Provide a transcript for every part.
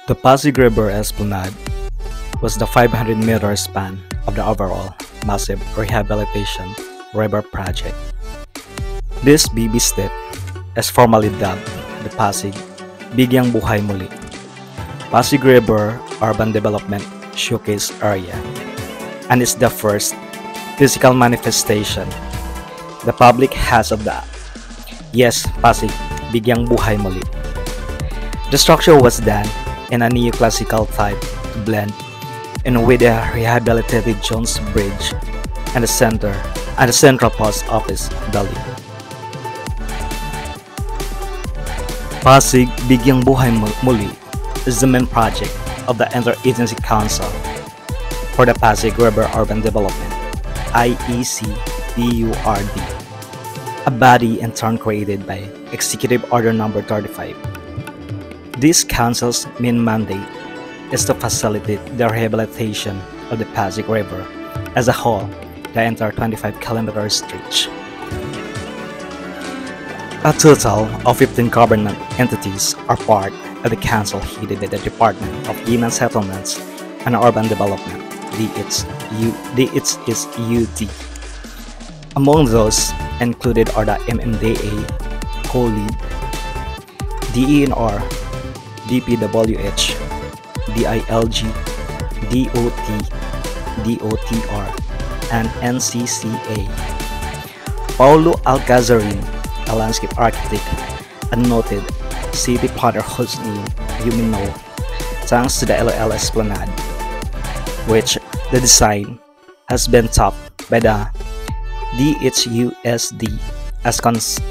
The Pasig River Esplanade was the 500-meter span of the overall massive rehabilitation river project. This BB step is formally dubbed the Pasig Bigyang Buhay Muli Pasig River Urban Development Showcase Area, and is the first physical manifestation the public has of the Pasig Bigyang Buhay Muli. The structure was done in a neoclassical type to blend in with the rehabilitated Jones Bridge and the Central Post Office building. Pasig Bigyang Buhay Muli is the main project of the Interagency Council for the Pasig River Urban Development (IEC-PURD), a body in turn created by Executive Order No. 35. This council's main mandate is to facilitate the rehabilitation of the Pasig River as a whole, the entire 25-kilometer stretch. A total of 15 government entities are part of the council headed by the Department of Human Settlements and Urban Development, DHSUD. Among those included are the MMDA, COLEAD, DENR, DPWH, DILG, DOT, DOTR, and NCCA. Paulo Alcazarin, a landscape architect and noted city planner whose name you may know thanks to the LOL Esplanade, which the design has been topped by the DHUSD as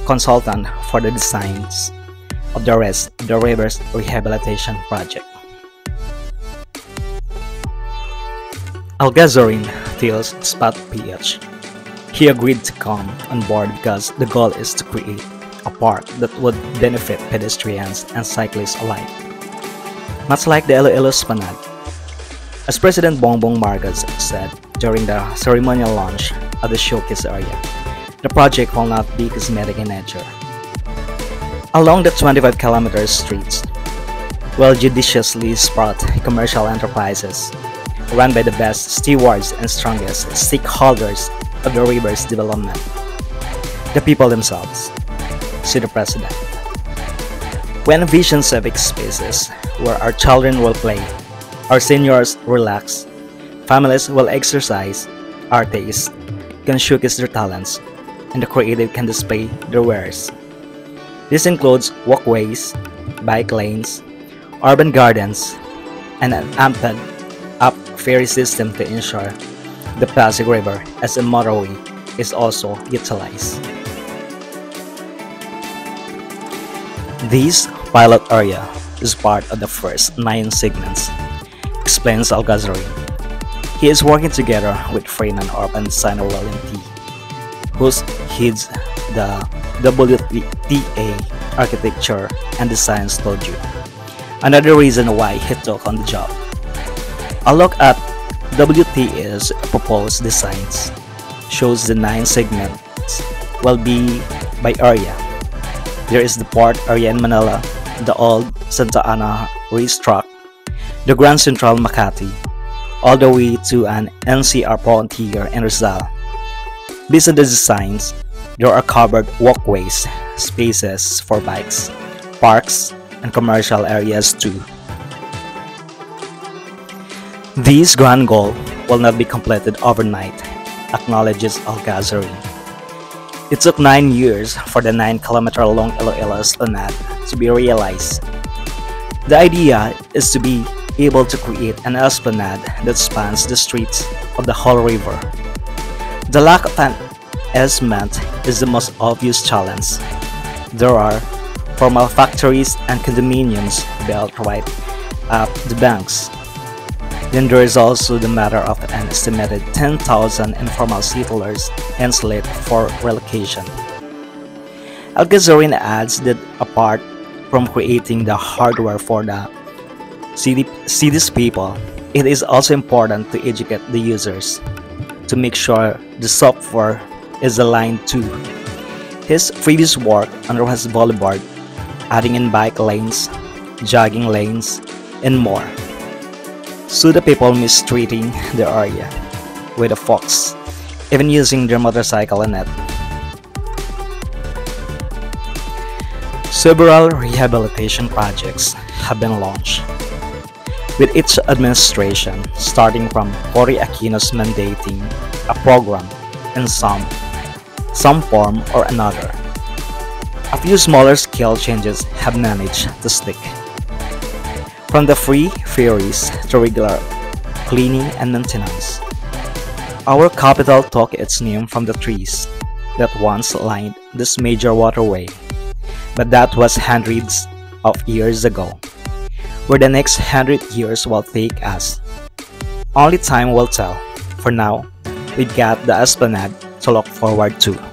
consultant for the designs of the rest of the river's rehabilitation project. Algazorin tells Spot PH he agreed to come on board because the goal is to create a park that would benefit pedestrians and cyclists alike, much like the LOL Esplanade. As President Bongbong Marcos said during the ceremonial launch of the showcase area, the project will not be cosmetic in nature. Along the 25-kilometer streets will judiciously sprout commercial enterprises run by the best stewards and strongest stakeholders of the river's development, the people themselves, said the President. We envision civic spaces where our children will play, our seniors relax, families will exercise, artists can showcase their talents, and the creative can display their wares. This includes walkways, bike lanes, urban gardens, and an amped up ferry system to ensure the Pasig River as a motorway is also utilized. This pilot area is part of the first 9 segments, explains Algazorin. He is working together with Freeman urban designer William T., who heads the WTA Architecture and Design Studio. Another reason why he took on the job. A look at WTA's proposed designs shows the 9 segments will be by area. There is the port area in Manila, the old Santa Ana racetrack, the Grand Central Makati, all the way to an NCR frontier in Rizal. Based on the designs, there are covered walkways, spaces for bikes, parks, and commercial areas too. This grand goal will not be completed overnight, acknowledges Algazorin. It took 9 years for the 9-kilometer-long LOL Esplanade to be realized. The idea is to be able to create an esplanade that spans the streets of the whole river. The lack of an easement is the most obvious challenge. There are formal factories and condominiums built right up the banks. Then there is also the matter of an estimated 10,000 informal settlers enslaved for relocation. Algazorin adds that apart from creating the hardware for the city's people, it is also important to educate the users to make sure the software is aligned to his previous work on Rojas Boulevard, adding in bike lanes, jogging lanes, and more. So the people mistreating the area with the fox, even using their motorcycle in it. Several rehabilitation projects have been launched, with each administration starting from Cory Aquino's mandating a program in some form or another. A few smaller scale changes have managed to stick. From the free ferries to regular cleaning and maintenance. Our capital took its name from the trees that once lined this major waterway, but that was hundreds of years ago. Where the next 100 years will take us, only time will tell. For now, we've got the Esplanade to look forward to.